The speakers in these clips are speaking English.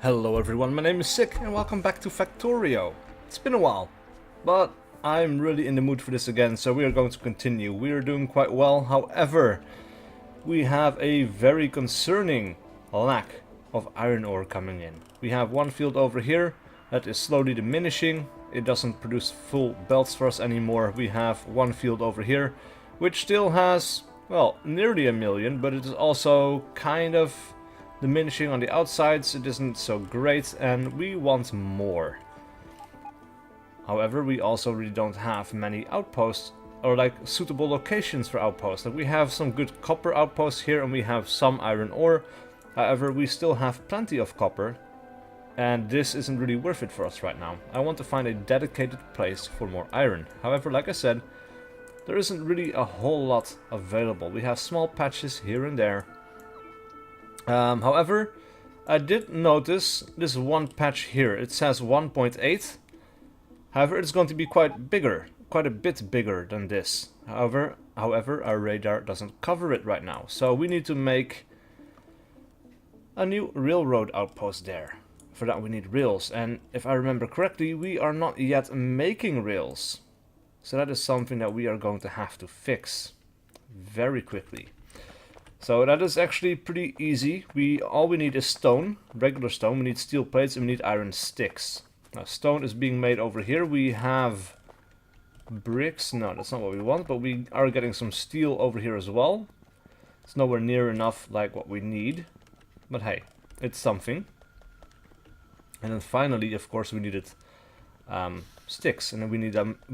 Hello everyone, my name is SiC and welcome back to Factorio. It's been a while, but I'm really in the mood for this again, so we are going to continue. We are doing quite well, however, we have a very concerning lack of iron ore coming in. We have one field over here that is slowly diminishing. It doesn't produce full belts for us anymore. We have one field over here, which still has, well, nearly a million, but it is also kind of diminishing on the outsides. It isn't so great and we want more. However, we also really don't have many outposts or like suitable locations for outposts. Like we have some good copper outposts here and we have some iron ore. However, we still have plenty of copper and this isn't really worth it for us right now. I want to find a dedicated place for more iron. However, like I said, there isn't really a whole lot available. We have small patches here and there. However, I did notice this one patch here. It says 1.8. However, it's going to be quite a bit bigger than this. However, our radar doesn't cover it right now. So we need to make a new railroad outpost there. For that we need rails. And if I remember correctly, we are not yet making rails. So that is something that we are going to have to fix very quickly. So that is actually pretty easy. All we need is stone, regular stone. We need steel plates and we need iron sticks. Now stone is being made over here. We have bricks. No, that's not what we want, but we are getting some steel over here as well. It's nowhere near enough like what we need, but hey, it's something. And then finally, of course, we needed sticks, and then we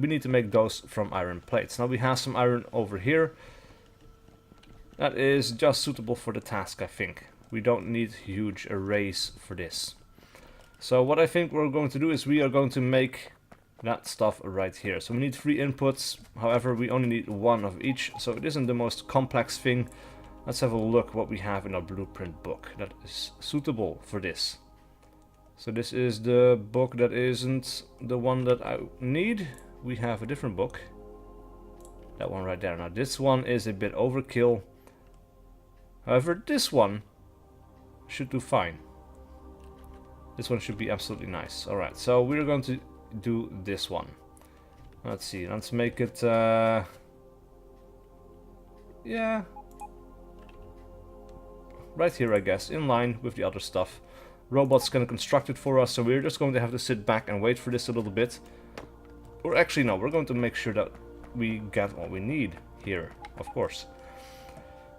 need to make those from iron plates. Now we have some iron over here. That is just suitable for the task, I think. We don't need huge arrays for this. So what I think we're going to do is we are going to make that stuff right here. So we need 3 inputs, however we only need 1 of each, so it isn't the most complex thing. Let's have a look what we have in our blueprint book that is suitable for this. So this is the book that isn't the one that I need. We have a different book. That one right there. Now this one is a bit overkill. However, this one should do fine. This one should be absolutely nice. Alright, so we're going to do this one. Let's see, let's make it, yeah. Right here, I guess, in line with the other stuff. Robot's gonna construct it for us, so we're just going to have to sit back and wait for this a little bit. Or actually, no, we're going to make sure that we get what we need here, of course.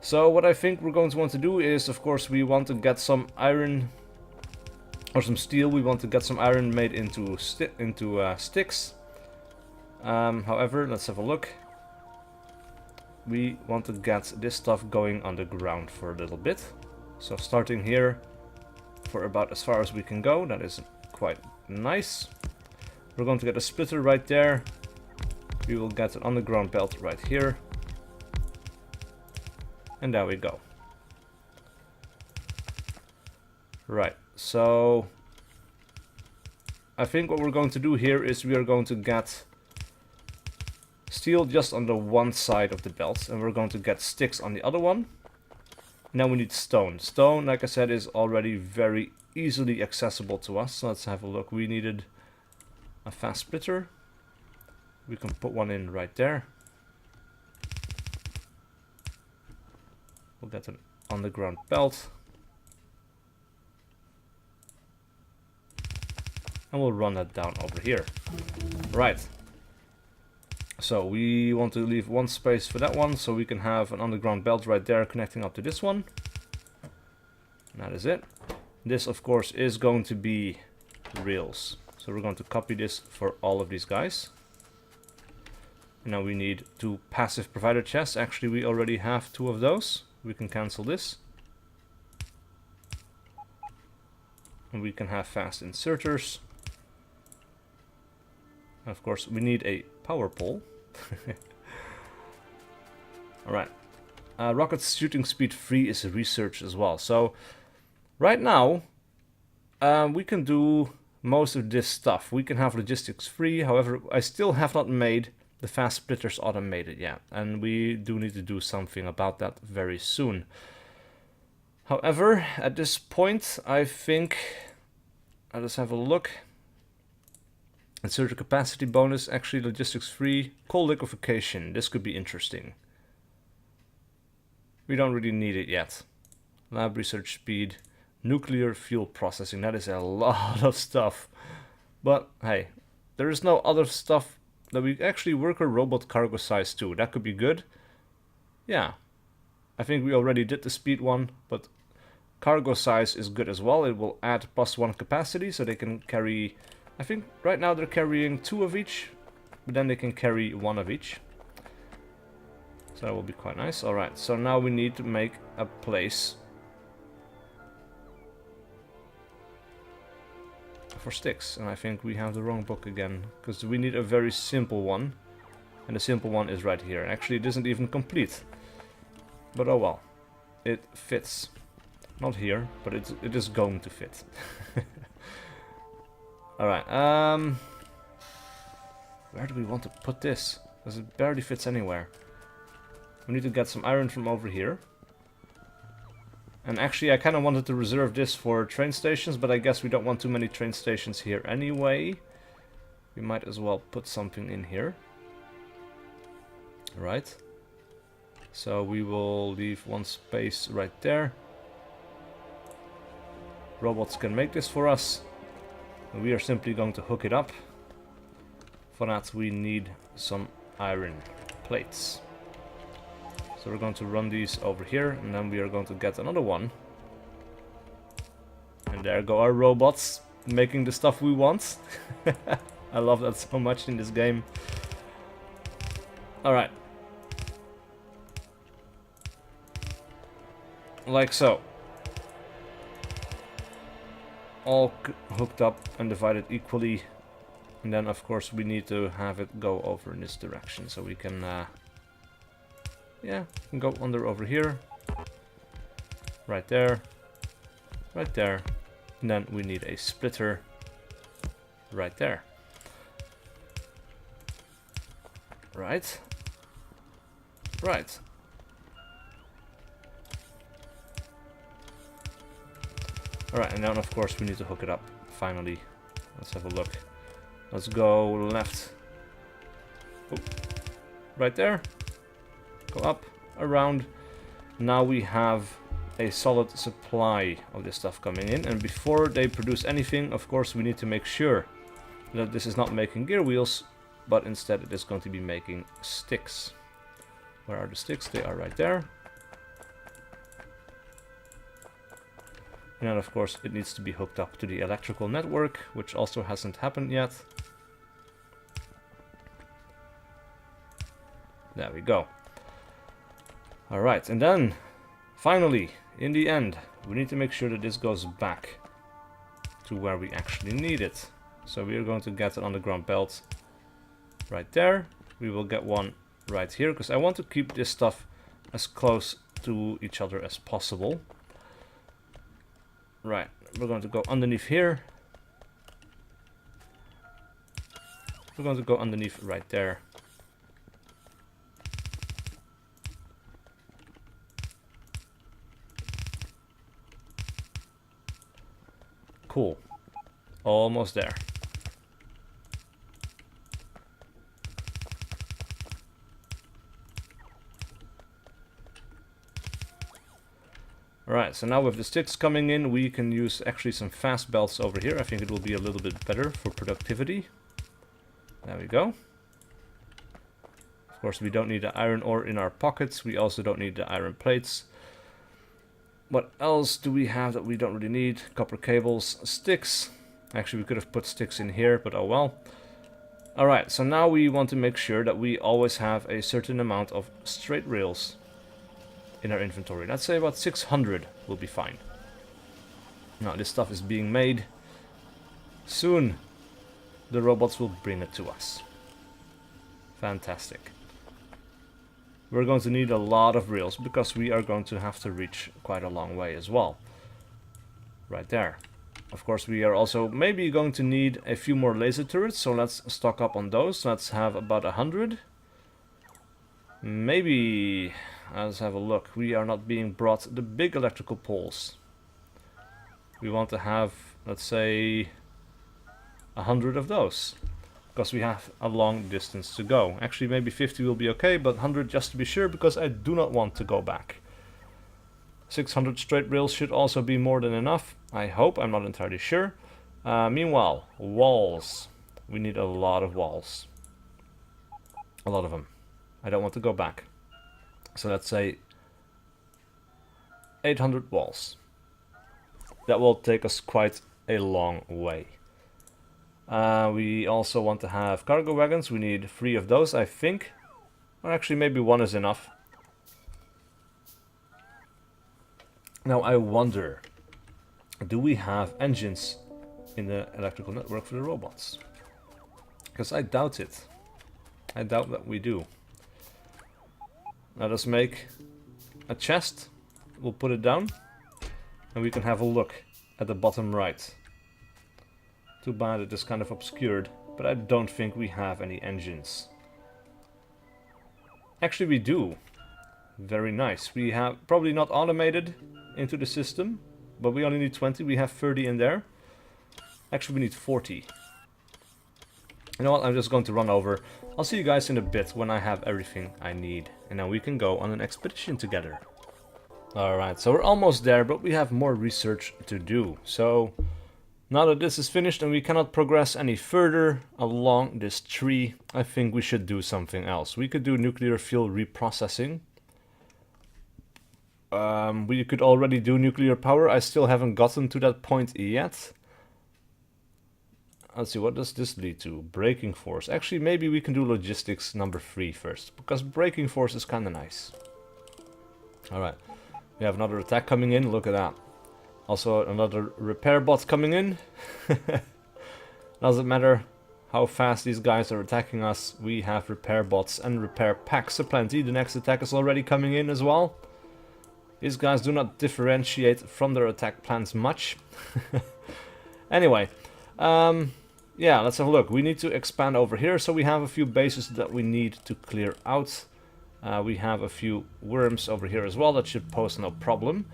So what I think we're going to want to do is, of course, we want to get some iron or some steel. We want to get some iron made into sticks. However, let's have a look. We want to get this stuff going on the ground for a little bit. So starting here for about as far as we can go. That is quite nice. We're going to get a splitter right there. We will get an underground belt right here. And there we go. Right, so I think what we're going to do here is we are going to get steel just on the one side of the belt, and we're going to get sticks on the other one. Now we need stone. Stone, like I said, is already very easily accessible to us. So let's have a look. We needed a fast splitter. We can put one in right there. We'll get an underground belt. And we'll run that down over here. Right. So we want to leave one space for that one, so we can have an underground belt right there connecting up to this one. And that is it. This, of course, is going to be rails. So we're going to copy this for all of these guys. Now we need 2 passive provider chests. Actually, we already have 2 of those. We can cancel this. And we can have fast inserters. And of course, we need a power pole. Alright. Rocket shooting speed 3 is research as well. So, right now, we can do most of this stuff. We can have logistics 3. However, I still have not made the fast splitters automated yet, and we do need to do something about that very soon. However, at this point, I think Let us have a look. Insert a capacity bonus, actually logistics free, coal liquefaction. This could be interesting. We don't really need it yet. Lab research speed, nuclear fuel processing. That is a lot of stuff. But hey, there is no other stuff that we actually work a robot cargo size too. That could be good. Yeah. I think we already did the speed one, but cargo size is good as well. It will add +1 capacity, so they can carry... I think right now they're carrying 2 of each, but then they can carry 1 of each. So that will be quite nice. Alright, so now we need to make a place for sticks. And I think we have the wrong book again, because we need a very simple one. And the simple one is right here. Actually, it isn't even complete. But oh well. It fits. Not here, but it is going to fit. Alright, where do we want to put this? Because it barely fits anywhere. We need to get some iron from over here. And actually I kind of wanted to reserve this for train stations, but I guess we don't want too many train stations here anyway. We might as well put something in here. Right. So we will leave 1 space right there. Robots can make this for us. And we are simply going to hook it up. For that we need some iron plates. So we're going to run these over here, and then we are going to get another one. And there go our robots, making the stuff we want. I love that so much in this game. Alright. Like so. All hooked up and divided equally. And then of course we need to have it go over in this direction, so we can... yeah, can go under over here. Right there. Right there. And then we need a splitter right there. Right. Right. Alright, and then of course we need to hook it up, finally. Let's have a look. Let's go left. Oh. Right there. Go up, around. Now we have a solid supply of this stuff coming in, and before they produce anything, of course, we need to make sure that this is not making gear wheels, but instead it is going to be making sticks. Where are the sticks? They are right there. And then, of course, it needs to be hooked up to the electrical network, which also hasn't happened yet. There we go. Alright, and then, finally, in the end, we need to make sure that this goes back to where we actually need it. So we are going to get an underground belt right there. We will get one right here, because I want to keep this stuff as close to each other as possible. Right, we're going to go underneath here. We're going to go underneath right there. Cool. Almost there. Alright, so now with the sticks coming in, we can use actually some fast belts over here. I think it will be a little bit better for productivity. There we go. Of course, we don't need the iron ore in our pockets. We also don't need the iron plates. What else do we have that we don't really need? Copper cables, sticks. Actually, we could have put sticks in here, but oh well. Alright, so now we want to make sure that we always have a certain amount of straight rails in our inventory. Let's say about 600 will be fine. Now, this stuff is being made. Soon, the robots will bring it to us. Fantastic. We're going to need a lot of rails, because we are going to have to reach quite a long way as well. Right there. Of course, we are also maybe going to need a few more laser turrets, so let's stock up on those. Let's have about 100. Maybe, let's have a look. We are not being brought the big electrical poles. We want to have, let's say, 100 of those. Because we have a long distance to go. Actually, maybe 50 will be okay, but 100 just to be sure, because I do not want to go back. 600 straight rails should also be more than enough. I hope, I'm not entirely sure. Meanwhile, walls. We need a lot of walls. A lot of them. I don't want to go back. So let's say 800 walls. That will take us quite a long way. We also want to have cargo wagons. We need 3 of those, I think. Or actually, maybe 1 is enough. Now, I wonder, do we have engines in the electrical network for the robots? Because I doubt it. I doubt that we do. Let us make a chest. We'll put it down. And we can have a look at the bottom right. Too bad it is kind of obscured, but I don't think we have any engines. Actually, we do. Very nice. We have probably not automated into the system, but we only need 20. We have 30 in there. Actually, we need 40. You know what? I'm just going to run over. I'll see you guys in a bit when I have everything I need. And now we can go on an expedition together. Alright, so we're almost there, but we have more research to do. So, now that this is finished and we cannot progress any further along this tree, I think we should do something else. We could do nuclear fuel reprocessing. We could already do nuclear power. I still haven't gotten to that point yet. Let's see, what does this lead to? Braking force. Actually, maybe we can do logistics number 3 first, because braking force is kind of nice. Alright, we have another attack coming in, look at that. Also another repair bot coming in. Doesn't matter how fast these guys are attacking us, we have repair bots and repair packs aplenty. The next attack is already coming in as well. These guys do not differentiate from their attack plans much. Anyway, yeah, let's have a look. We need to expand over here, so we have a few bases that we need to clear out. We have a few worms over here as well, that should pose no problem.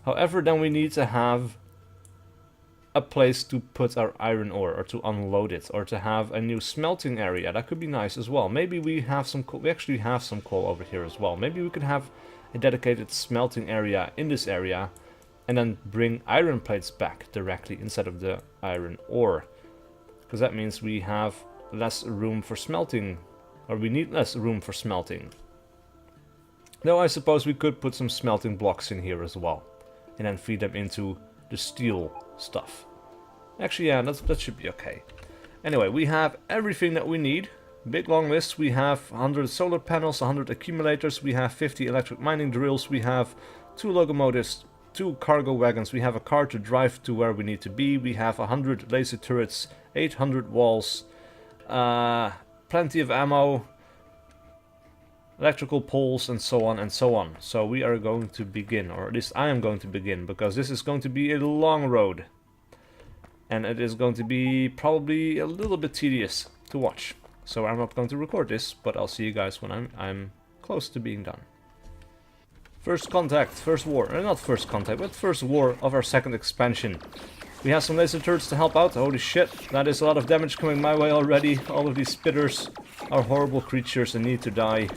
However, then we need to have a place to put our iron ore, or to unload it, or to have a new smelting area. That could be nice as well. Maybe we have some coal. We actually have some coal over here as well. Maybe we could have a dedicated smelting area in this area, and then bring iron plates back directly instead of the iron ore. Because that means we have less room for smelting, or we need less room for smelting. Though I suppose we could put some smelting blocks in here as well, and then feed them into the steel stuff. Actually, yeah, that should be okay. Anyway, we have everything that we need. Big long list. We have 100 solar panels, 100 accumulators, we have 50 electric mining drills, we have 2 locomotives, 2 cargo wagons, we have a car to drive to where we need to be, we have 100 laser turrets, 800 walls, plenty of ammo, electrical poles, and so on and so on. So we are going to begin, or at least I am going to begin, because this is going to be a long road. And it is going to be probably a little bit tedious to watch. So I'm not going to record this, but I'll see you guys when I'm close to being done. First contact, first war, not first contact, but first war of our second expansion. We have some laser turrets to help out. Holy shit, that is a lot of damage coming my way already. All of these spitters are horrible creatures and need to die.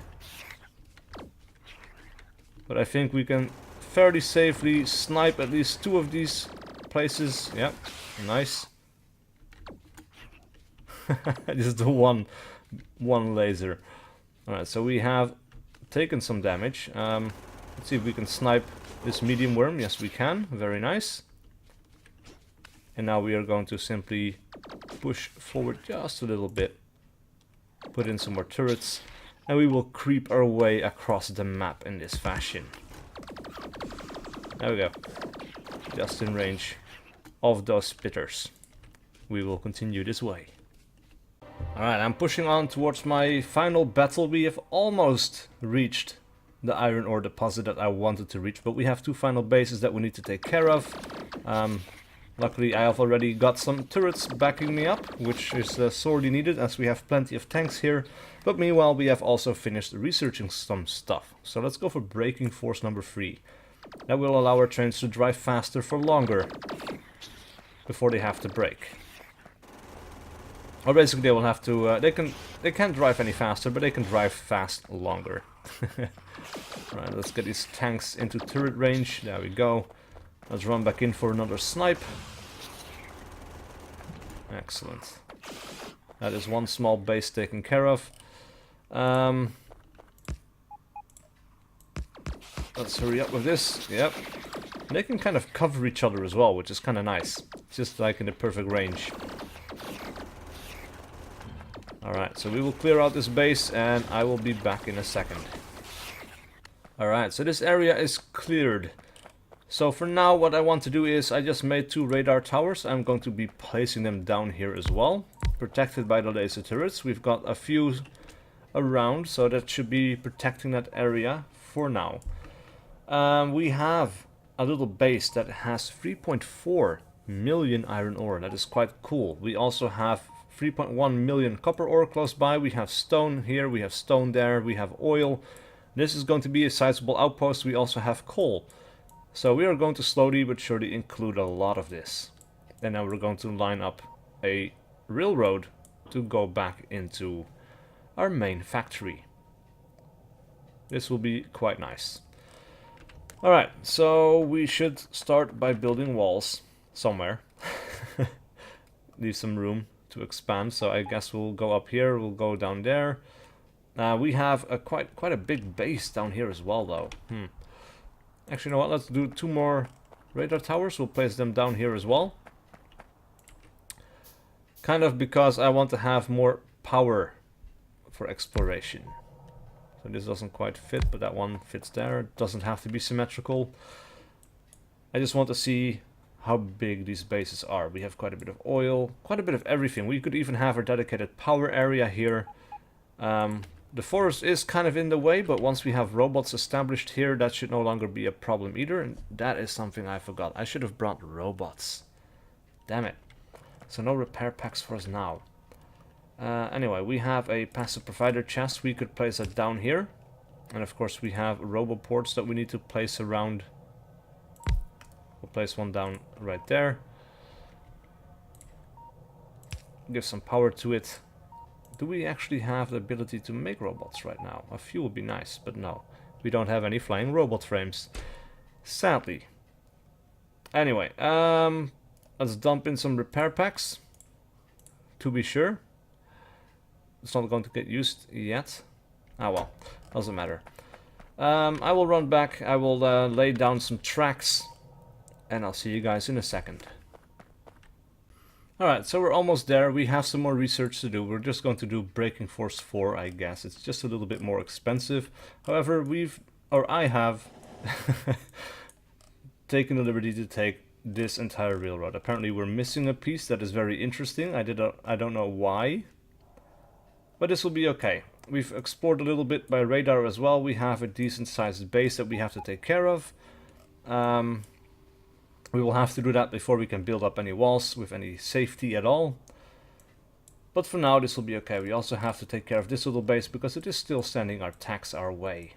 But I think we can fairly safely snipe at least 2 of these places. Yep, nice. Just the one laser. Alright, so we have taken some damage. Let's see if we can snipe this medium worm. Yes, we can. Very nice. And now we are going to simply push forward just a little bit. Put in some more turrets. And we will creep our way across the map in this fashion. There we go. Just in range of those spitters. We will continue this way. Alright, I'm pushing on towards my final battle. We have almost reached the iron ore deposit that I wanted to reach, but we have 2 final bases that we need to take care of. Luckily I have already got some turrets backing me up, which is sorely needed as we have plenty of tanks here. But meanwhile we have also finished researching some stuff. So let's go for braking force number 3. That will allow our trains to drive faster for longer before they have to brake. Or basically they will have to, they can't drive any faster, but they can drive fast longer. Right, let's get these tanks into turret range. There we go. Let's run back in for another snipe. Excellent. That is one small base taken care of. Let's hurry up with this. Yep. They can kind of cover each other as well, which is kind of nice. Just like in the perfect range. Alright, so we will clear out this base and I will be back in a second. Alright, so this area is cleared. So for now what I want to do is I just made 2 radar towers. I'm going to be placing them down here as well. Protected by the laser turrets. We've got a few around, so that should be protecting that area for now. We have a little base that has 3.4 million iron ore. That is quite cool. We also have 3.1 million copper ore close by. We have stone here, we have stone there, we have oil. This is going to be a sizable outpost. We also have coal. So we are going to slowly but surely include a lot of this. And now we're going to line up a railroad to go back into our main factory. This will be quite nice. Alright, so we should start by building walls somewhere. Leave some room to expand, so I guess we'll go up here, we'll go down there. We have a quite a big base down here as well, though. Actually, you know what, let's do 2 more radar towers, we'll place them down here as well. Kind of because I want to have more power for exploration. So this doesn't quite fit, but that one fits there. It doesn't have to be symmetrical. I just want to see how big these bases are. We have quite a bit of oil, quite a bit of everything. We could even have a dedicated power area here. The forest is kind of in the way, but once we have robots established here, that should no longer be a problem either. And that is something I forgot. I should have brought robots. Damn it. So no repair packs for us now. Anyway, we have a passive provider chest. We could place it down here. And of course we have roboports that we need to place around. We'll place one down right there. Give some power to it. Do we actually have the ability to make robots right now? A few would be nice, but no. We don't have any flying robot frames. Sadly. Anyway, let's dump in some repair packs. To be sure. It's not going to get used yet. Ah well, doesn't matter. I will run back, I will lay down some tracks, and I'll see you guys in a second. Alright, so we're almost there. We have some more research to do. We're just going to do Braking Force 4, I guess. It's just a little bit more expensive. However, I have taken the liberty to take this entire railroad. Apparently we're missing a piece that is very interesting. I don't know why. But this will be okay. We've explored a little bit by radar as well. We have a decent sized base that we have to take care of. We will have to do that before we can build up any walls with any safety at all. But for now this will be okay. We also have to take care of this little base because it is still sending our attacks our way.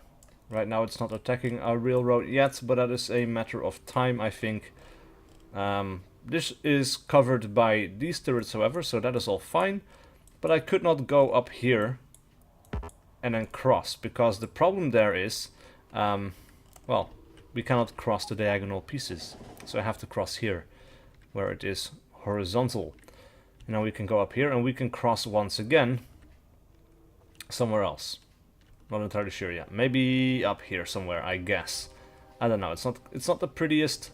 Right now it's not attacking our railroad yet, but that is a matter of time, I think. This is covered by these turrets, however, so that is all fine. But I could not go up here and then cross, because the problem there is, well, we cannot cross the diagonal pieces. So I have to cross here, where it is horizontal. And now we can go up here and we can cross once again somewhere else. Not entirely sure yet. Maybe up here somewhere, I guess. I don't know. It's not the prettiest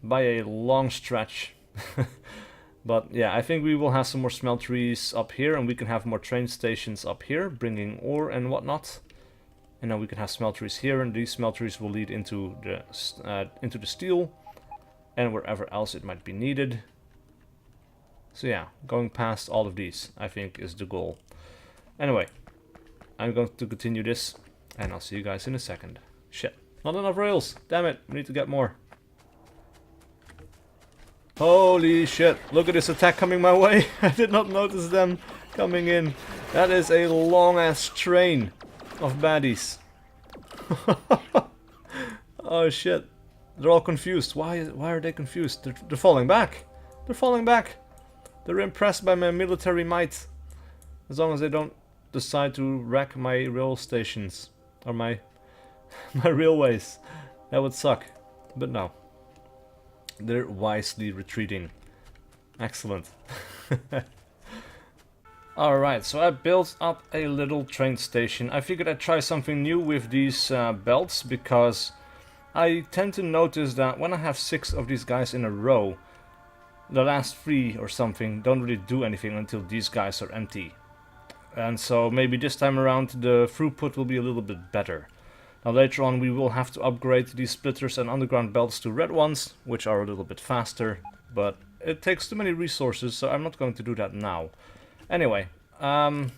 by a long stretch. But yeah, I think we will have some more smelteries up here, and we can have more train stations up here, bringing ore and whatnot. And then we can have smelteries here, and these smelteries will lead into the steel and wherever else it might be needed. So yeah, going past all of these, I think, is the goal. Anyway, I'm going to continue this, and I'll see you guys in a second. Shit, not enough rails. Damn it, we need to get more. Holy shit, look at this attack coming my way. I did not notice them coming in. That is a long-ass train of baddies. Oh shit, they're all confused. Why are they confused? They're falling back. They're falling back. They're impressed by my military might. As long as they don't decide to wreck my rail stations. Or my railways. That would suck. But no. They're wisely retreating. Excellent. Alright, so I built up a little train station. I figured I'd try something new with these belts, because I tend to notice that when I have 6 of these guys in a row, the last 3 or something don't really do anything until these guys are empty. And so maybe this time around the throughput will be a little bit better. Now later on we will have to upgrade these splitters and underground belts to red ones, which are a little bit faster, but it takes too many resources, so I'm not going to do that now. Anyway, oh,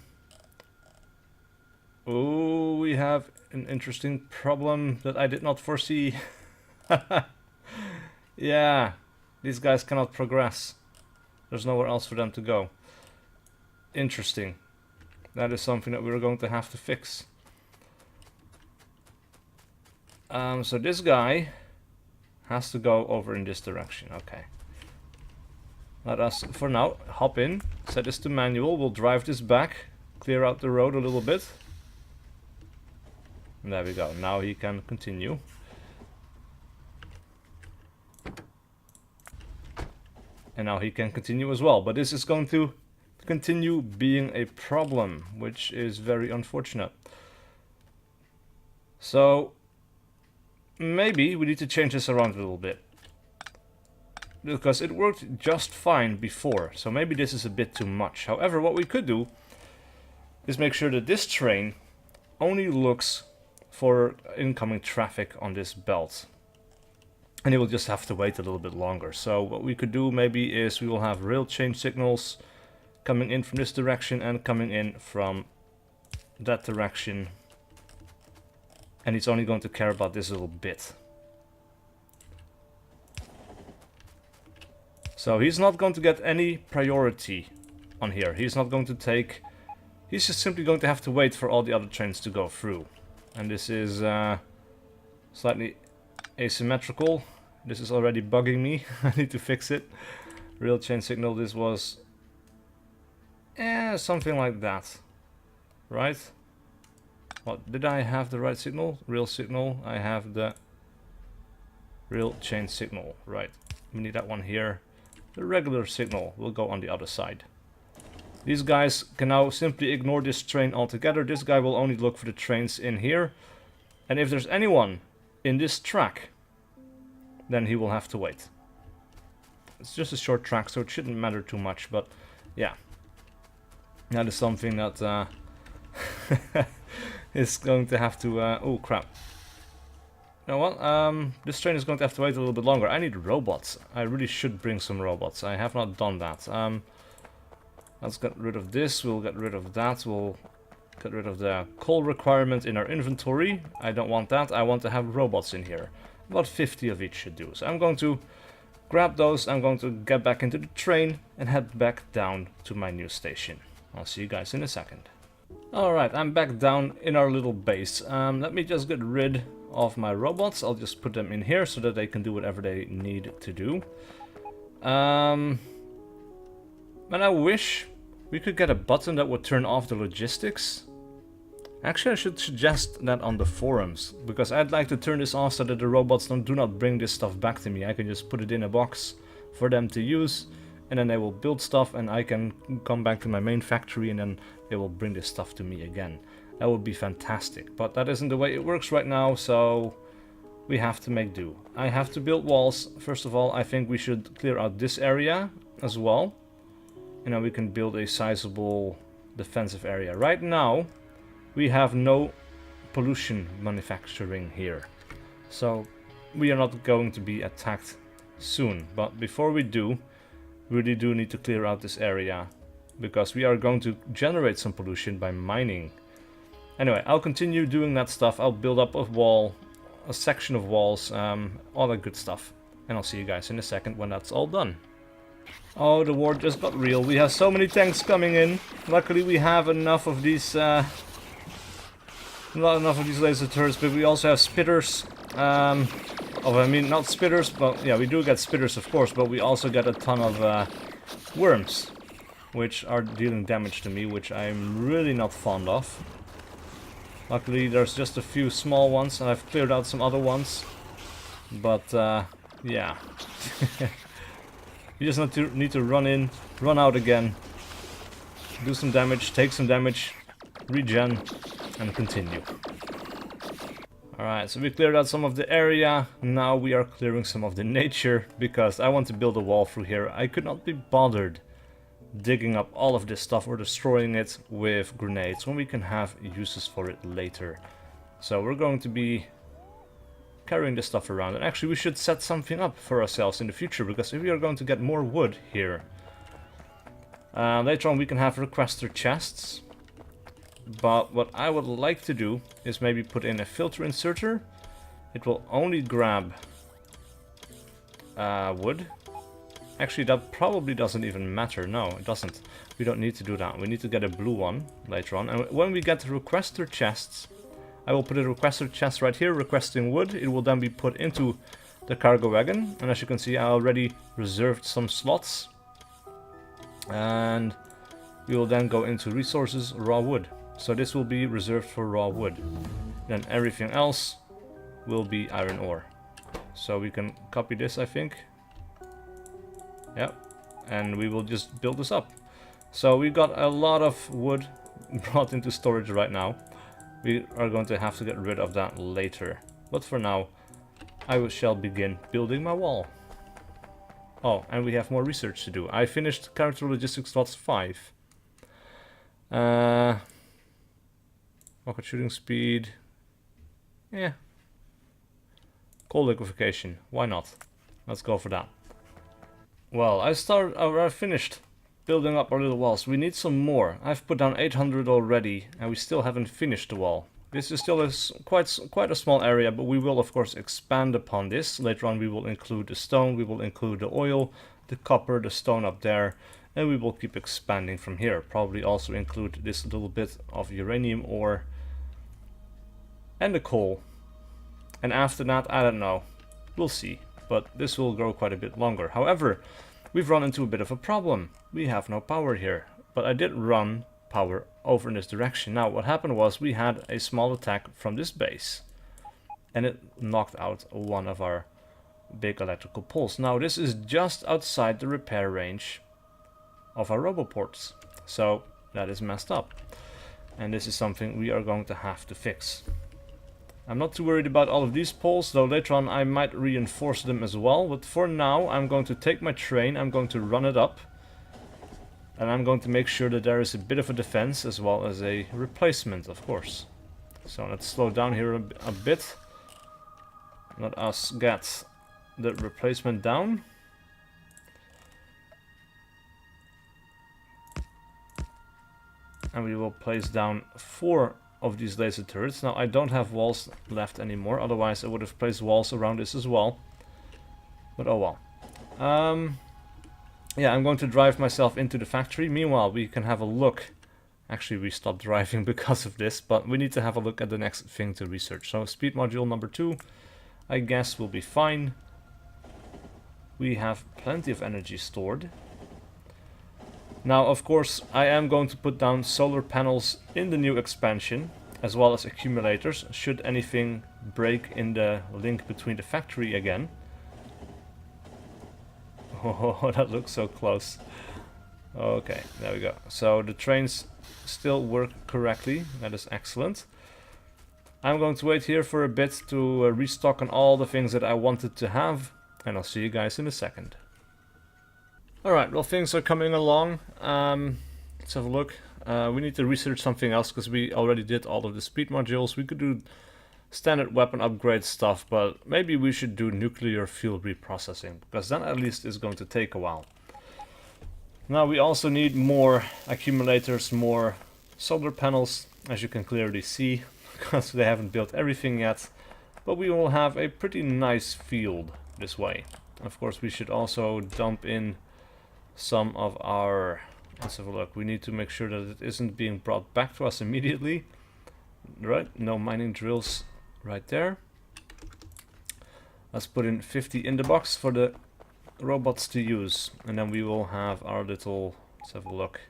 we have an interesting problem that I did not foresee. Yeah, these guys cannot progress. There's nowhere else for them to go. Interesting. That is something that we're going to have to fix. So this guy has to go over in this direction. Okay. Let us, for now, hop in, set this to manual, we'll drive this back, clear out the road a little bit. And there we go, now he can continue. And now he can continue as well, but this is going to continue being a problem, which is very unfortunate. So, maybe we need to change this around a little bit. Because it worked just fine before, so maybe this is a bit too much. However, what we could do is make sure that this train only looks for incoming traffic on this belt. And it will just have to wait a little bit longer. So what we could do maybe is we will have rail change signals coming in from this direction and coming in from that direction. And it's only going to care about this little bit. So he's not going to get any priority on here. He's not going to take... He's just simply going to have to wait for all the other trains to go through. And this is slightly asymmetrical. This is already bugging me. I need to fix it. Rail chain signal, this was... something like that. Right? What, did I have the right signal? Rail signal. I have the rail chain signal. Right. We need that one here. The regular signal will go on the other side. These guys can now simply ignore this train altogether. This guy will only look for the trains in here. And if there's anyone in this track, then he will have to wait. It's just a short track, so it shouldn't matter too much, but yeah. That is something that is going to have to... oh crap. You know what, this train is going to have to wait a little bit longer. I need robots. I really should bring some robots. I have not done that. Let's get rid of this, we'll get rid of that, we'll get rid of the coal requirement in our inventory. I don't want that, I want to have robots in here. About 50 of each should do. So I'm going to grab those, I'm going to get back into the train and head back down to my new station. I'll see you guys in a second. Alright, I'm back down in our little base. Let me just get rid of my robots. I'll just put them in here so that they can do whatever they need to do. And I wish we could get a button that would turn off the logistics. Actually, I should suggest that on the forums, because I'd like to turn this off so that the robots do not bring this stuff back to me. I can just put it in a box for them to use, and then they will build stuff, and I can come back to my main factory, and then they will bring this stuff to me again. That would be fantastic, but that isn't the way it works right now, so we have to make do. I have to build walls. First of all, I think we should clear out this area as well. And then we can build a sizable defensive area. Right now, we have no pollution manufacturing here. So we are not going to be attacked soon. But before we do, we really do need to clear out this area, because we are going to generate some pollution by mining. Anyway, I'll continue doing that stuff. I'll build up a wall, a section of walls, all that good stuff. And I'll see you guys in a second when that's all done. Oh, the war just got real. We have so many tanks coming in. Luckily we have enough of these, not enough of these laser turrets, but we also have spitters. I mean, not spitters, but yeah, we do get spitters of course, but we also get a ton of worms. which are dealing damage to me, which I'm really not fond of. Luckily there's just a few small ones, and I've cleared out some other ones. But yeah. You just need to run in, run out again, do some damage, take some damage, regen, and continue. Alright, so we cleared out some of the area. Now we are clearing some of the nature, because I want to build a wall through here. I could not be bothered digging up all of this stuff or destroying it with grenades when we can have uses for it later. So we're going to be carrying this stuff around, and actually we should set something up for ourselves in the future, because if we are going to get more wood here, later on we can have requester chests. But what I would like to do is maybe put in a filter inserter. It will only grab wood. Actually, that probably doesn't even matter. No, it doesn't. We don't need to do that. We need to get a blue one later on. And when we get the requester chests, I will put a requester chest right here, requesting wood. It will then be put into the cargo wagon. And as you can see, I already reserved some slots. And we will then go into resources, raw wood. So this will be reserved for raw wood. Then everything else will be iron ore. So we can copy this, I think. Yep. And we will just build this up. So we got a lot of wood brought into storage right now. We are going to have to get rid of that later. But for now, I shall begin building my wall. Oh, and we have more research to do. I finished character logistics slots 5. Rocket shooting speed. Yeah. Coal liquefaction. Why not? Let's go for that. Well, I finished building up our little walls. We need some more. I've put down 800 already, and we still haven't finished the wall. This is still quite a small area, but we will of course expand upon this. Later on we will include the stone, we will include the oil, the copper, the stone up there, and we will keep expanding from here. Probably also include this little bit of uranium ore and the coal. And after that, I don't know. We'll see. But this will grow quite a bit longer. However, we've run into a bit of a problem. We have no power here. But I did run power over in this direction. Now, what happened was we had a small attack from this base. And it knocked out one of our big electrical poles. Now, this is just outside the repair range of our roboports. So, that is messed up. And this is something we are going to have to fix. I'm not too worried about all of these poles, though later on I might reinforce them as well. But for now, I'm going to take my train, I'm going to run it up. And I'm going to make sure that there is a bit of a defense as well as a replacement, of course. So let's slow down here a bit. Let us get the replacement down. And we will place down 4 of these laser turrets. Now I don't have walls left anymore, otherwise I would have placed walls around this as well. But oh well. Yeah, I'm going to drive myself into the factory. Meanwhile, we can have a look. Actually, we stopped driving because of this, but we need to have a look at the next thing to research. So speed module number 2, I guess will be fine. We have plenty of energy stored. Now, of course, I am going to put down solar panels in the new expansion, as well as accumulators, should anything break in the link between the factory again. Oh, that looks so close. Okay, there we go. So the trains still work correctly. That is excellent. I'm going to wait here for a bit to restock on all the things that I wanted to have, and I'll see you guys in a second. Alright, well, things are coming along. Let's have a look. We need to research something else because we already did all of the speed modules. We could do standard weapon upgrade stuff, but maybe we should do nuclear fuel reprocessing, because that at least is going to take a while. Now we also need more accumulators, more solar panels, as you can clearly see, because they haven't built everything yet. But we will have a pretty nice field this way. Of course, we should also dump in some of our... Let's have a look. We need to make sure that it isn't being brought back to us immediately. Right, no mining drills right there. Let's put in 50 in the box for the robots to use. And then we will have our little Let's have a look.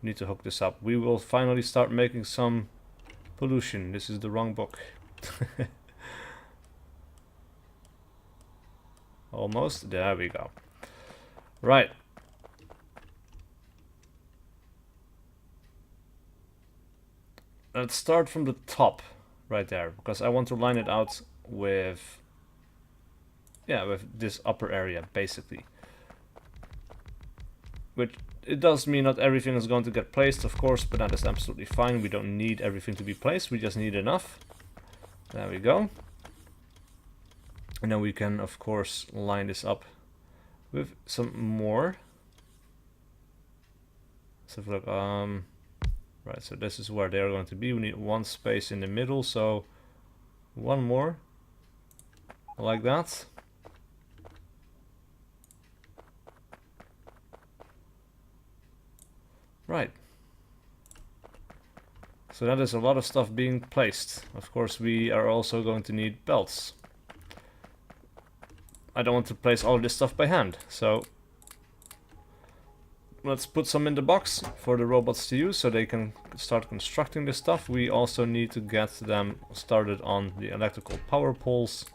Need to hook this up. We will finally start making some pollution. This is the wrong book. Almost. There we go. Right. Let's start from the top right there, because I want to line it out with, yeah, with this upper area basically. Which it does mean not everything is going to get placed, of course, but that is absolutely fine. We don't need everything to be placed, we just need enough. There we go. And then we can, of course, line this up with some more. Let's have a look. Right, so this is where they're going to be. We need one space in the middle, so one more. Like that. Right. So that is a lot of stuff being placed. Of course, we are also going to need belts. I don't want to place all of this stuff by hand, so let's put some in the box for the robots to use so they can start constructing this stuff. We also need to get them started on the electrical power poles.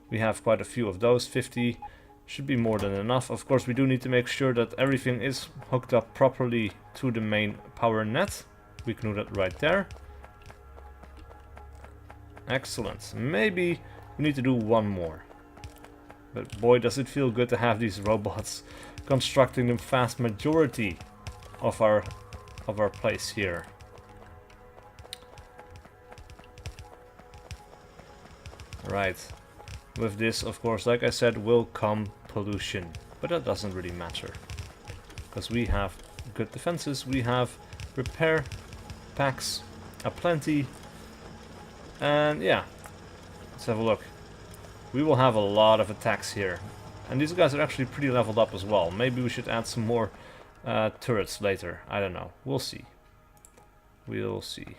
We have quite a few of those, 50. Should be more than enough. Of course, we do need to make sure that everything is hooked up properly to the main power net. We can do that right there. Excellent. Maybe we need to do one more. But boy, does it feel good to have these robots constructing the vast majority of our place here. Right. With this, of course, like I said, will come pollution. But that doesn't really matter. Because we have good defenses, we have repair packs aplenty. And yeah, let's have a look. We will have a lot of attacks here. And these guys are actually pretty leveled up as well. Maybe we should add some more turrets later. I don't know. We'll see. We'll see.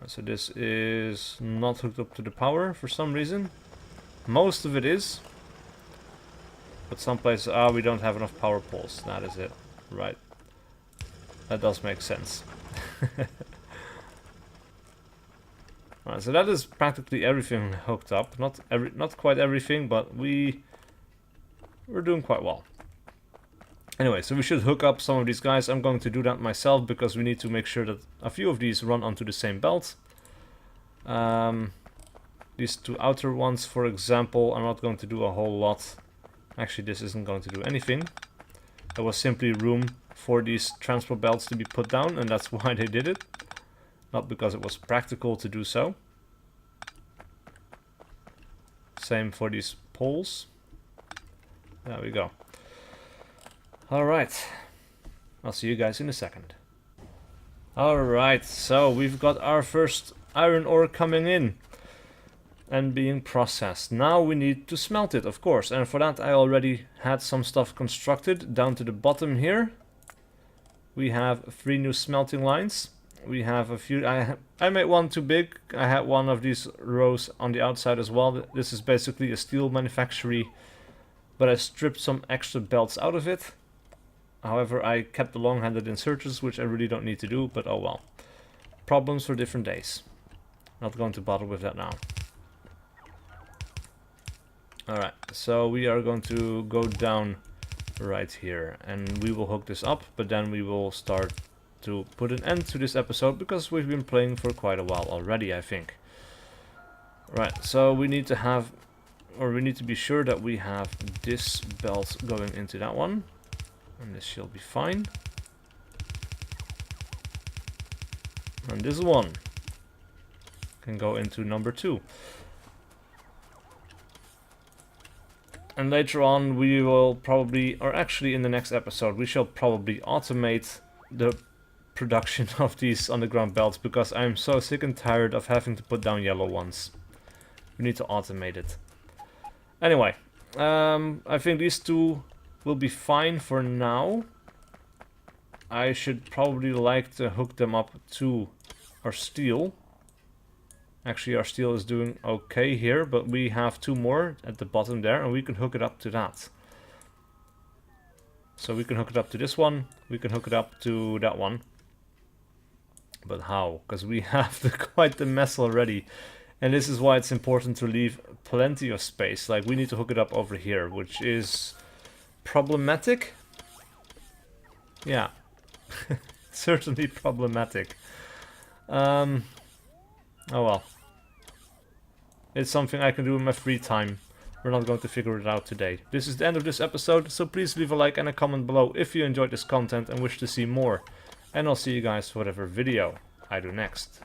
So this is not hooked up to the power for some reason. Most of it is. But some places, we don't have enough power poles. That is it. Right. That does make sense. Alright, so that is practically everything hooked up. Not quite everything, but we're doing quite well. Anyway, so we should hook up some of these guys. I'm going to do that myself because we need to make sure that a few of these run onto the same belt. These two outer ones, for example, I'm not going to do a whole lot. Actually, this isn't going to do anything. There was simply room for these transport belts to be put down, and that's why they did it. Not because it was practical to do so. Same for these poles. There we go. Alright. I'll see you guys in a second. Alright, so we've got our first iron ore coming in and being processed. Now we need to smelt it, of course. And for that I already had some stuff constructed down to the bottom here. We have 3 new smelting lines. We have a few. I made one too big. I had one of these rows on the outside as well. This is basically a steel manufactory, but I stripped some extra belts out of it. However, I kept the long-handed inserters, which I really don't need to do, but oh well. Problems for different days. Not going to bother with that now. Alright, so we are going to go down right here, and we will hook this up, but then we will start to put an end to this episode, because we've been playing for quite a while already, I think. Right, so we need to have, or we need to be sure that we have this belt going into that one, and this shall be fine. And this one can go into number 2. And later on we will probably, or actually in the next episode, we shall probably automate the production of these underground belts, because I'm so sick and tired of having to put down yellow ones. We need to automate it. Anyway, I think these two will be fine for now. I should probably like to hook them up to our steel. Actually, our steel is doing okay here, but we have 2 more at the bottom there, and we can hook it up to that. So we can hook it up to this one, we can hook it up to that one. But how? Because we have quite the mess already. And this is why it's important to leave plenty of space. Like, we need to hook it up over here, which is problematic. Yeah, certainly problematic. Oh well. It's something I can do in my free time. We're not going to figure it out today. This is the end of this episode, so please leave a like and a comment below if you enjoyed this content and wish to see more. And I'll see you guys for whatever video I do next.